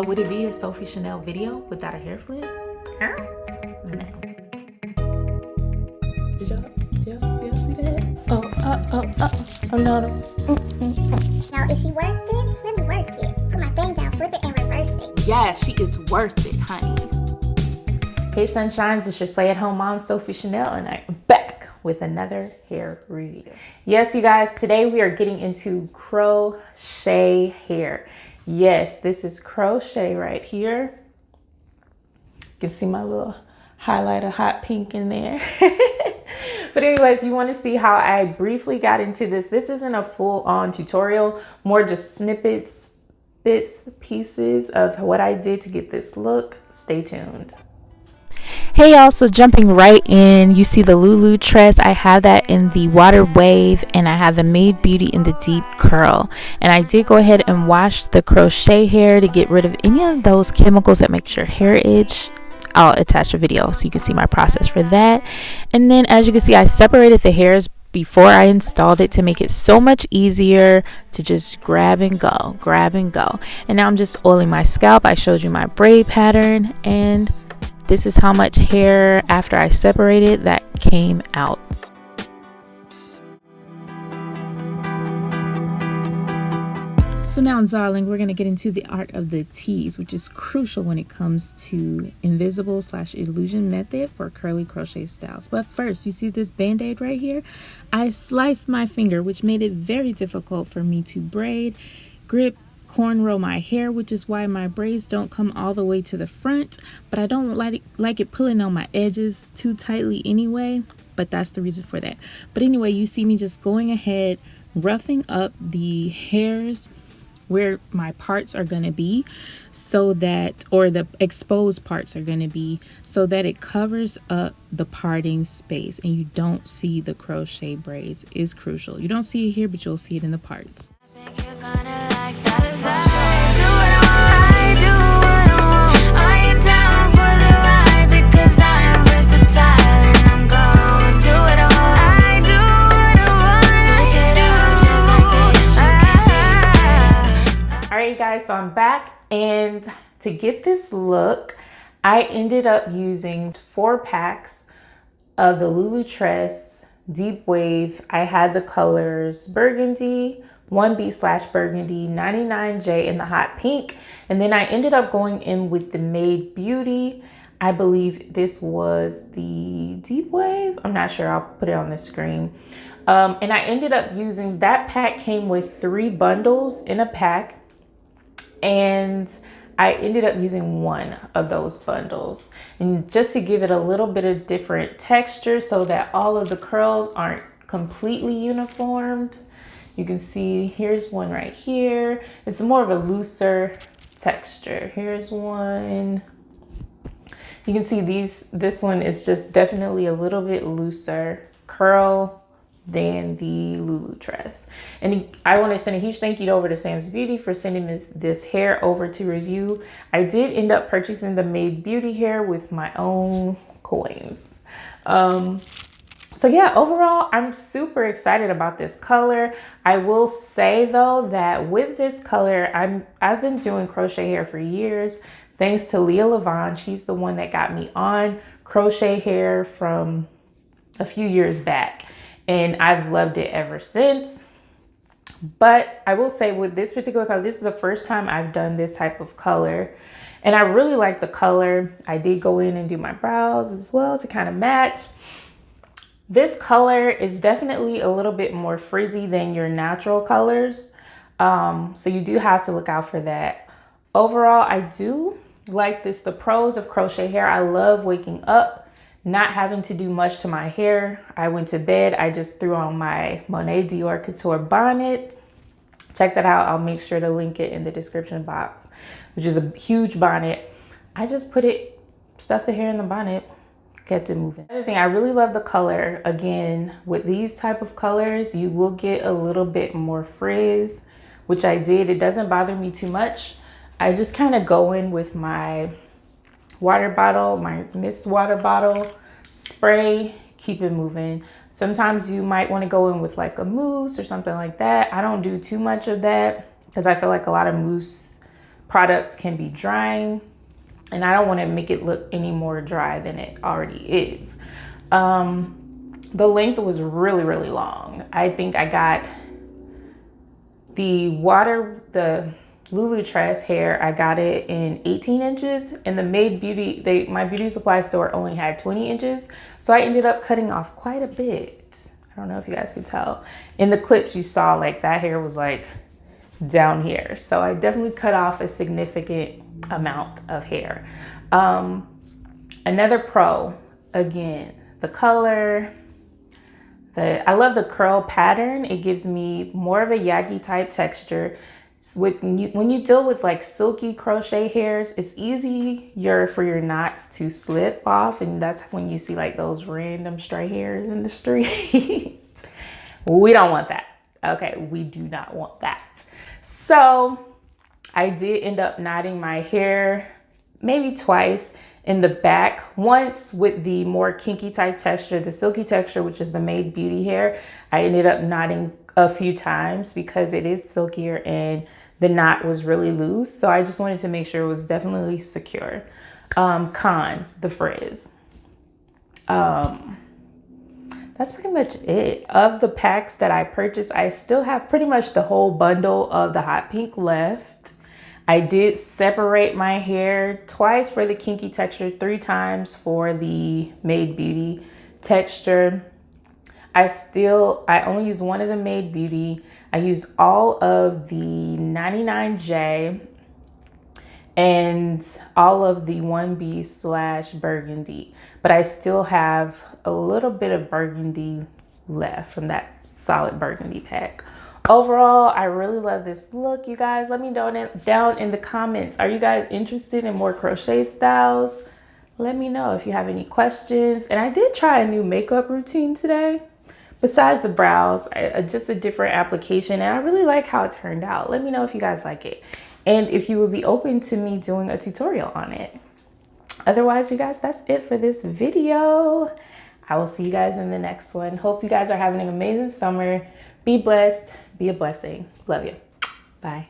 Would it be a Sophie Chanelle video without a hair flip? Huh? No. Did y'all see that? Oh no. Now, is she worth it? Let me work it. Put my thing down, flip it, and reverse it. Yeah, she is worth it, honey. Hey sunshines, it's your stay-at-home mom, Sophie Chanelle, and I'm back with another hair review. Yes, you guys, today we are getting into crochet hair. Yes, this is crochet right here. You can see my little highlight of hot pink in there. But anyway, if you want to see how I briefly got into this isn't a full-on tutorial, more just snippets, bits, pieces of what I did to get this look. Stay tuned. Hey y'all, so jumping right in, you see the LULUTRESS. I have that in the water wave and I have the Made Beauty in the deep curl. And I did go ahead and wash the crochet hair to get rid of any of those chemicals that make your hair itch. I'll attach a video so you can see my process for that. And then as you can see, I separated the hairs before I installed it to make it so much easier to just grab and go. And now I'm just oiling my scalp. I showed you my braid pattern, and this is how much hair after I separated that came out. So now, darling, we're going to get into the art of the tease, which is crucial when it comes to invisible/illusion method for curly crochet styles. But first, you see this band-aid right here? I sliced my finger, which made it very difficult for me to braid, grip, cornrow my hair, which is why my braids don't come all the way to the front. But I don't like it pulling on my edges too tightly anyway, but that's the reason for that. But anyway, you see me just going ahead, roughing up the hairs where my parts are going to be, so that, or the exposed parts are going to be, so that it covers up the parting space and you don't see the crochet braids. Is crucial. You don't see it here, but you'll see it in the parts. Guys, so I'm back, and to get this look I ended up using 4 packs of the LULUTRESS deep wave. I had the colors burgundy, 1B/burgundy, 99J, and the hot pink, and then I ended up going in with the Made Beauty. I believe this was the deep wave. I'm not sure, I'll put it on the screen. And I ended up using, that pack came with 3 bundles in a pack, and I ended up using 1 of those bundles, and just to give it a little bit of different texture so that all of the curls aren't completely uniformed. You can see here's one right here. It's more of a looser texture. Here's one. You can see this one is just definitely a little bit looser curl than the LULUTRESS. And I want to send a huge thank you over to Sam's Beauty for sending this hair over to review. I did end up purchasing the Made Beauty hair with my own coins. So yeah, overall, I'm super excited about this color. I will say though that with this color, I've been doing crochet hair for years. Thanks to Lavon. She's the one that got me on crochet hair from a few years back, and I've loved it ever since. But I will say with this particular color, this is the first time I've done this type of color, and I really like the color. I did go in and do my brows as well to kind of match. This color is definitely a little bit more frizzy than your natural colors, so you do have to look out for that. Overall, I do like this. The pros of crochet hair: I love waking up, not having to do much to my hair. I went to bed, I just threw on my Monet Dior Couture bonnet. Check that out. I'll make sure to link it in the description box, which is a huge bonnet. I just stuffed the hair in the bonnet, kept it moving. Another thing, I really love the color. Again, with these type of colors, you will get a little bit more frizz, which I did. It doesn't bother me too much. I just kind of go in with my water bottle, my mist water bottle, spray, keep it moving. Sometimes you might want to go in with like a mousse or something like that. I don't do too much of that because I feel like a lot of mousse products can be drying, and I don't want to make it look any more dry than it already is. The length was really, really long. I think I got the LULUTRESS hair, I got it in 18 inches, and the Made Beauty, my beauty supply store only had 20 inches. So I ended up cutting off quite a bit. I don't know if you guys can tell. In the clips you saw, like that hair was like down here. So I definitely cut off a significant amount of hair. Another pro, again, the color. I love the curl pattern. It gives me more of a yaggy type texture. When you deal with like silky crochet hairs, it's easier for your knots to slip off, and that's when you see like those random stray hairs in the street. We don't want that. Okay, we do not want that. So I did end up knotting my hair maybe twice. In the back, once with the more kinky type texture, the silky texture, which is the Made Beauty hair, I ended up knotting a few times because it is silkier and the knot was really loose. So I just wanted to make sure it was definitely secure. Cons, the frizz. That's pretty much it. Of the packs that I purchased, I still have pretty much the whole bundle of the hot pink left. I did separate my hair twice for the kinky texture, 3 times for the Made Beauty texture. I only used one of the Made Beauty. I used all of the 99J and all of the 1B/burgundy, but I still have a little bit of burgundy left from that solid burgundy pack. Overall, I really love this look, you guys. Let me know down in the comments. Are you guys interested in more crochet styles? Let me know if you have any questions. And I did try a new makeup routine today. Besides the brows, just a different application. And I really like how it turned out. Let me know if you guys like it. And if you would be open to me doing a tutorial on it. Otherwise, you guys, that's it for this video. I will see you guys in the next one. Hope you guys are having an amazing summer. Be blessed. Be a blessing. Love you. Bye.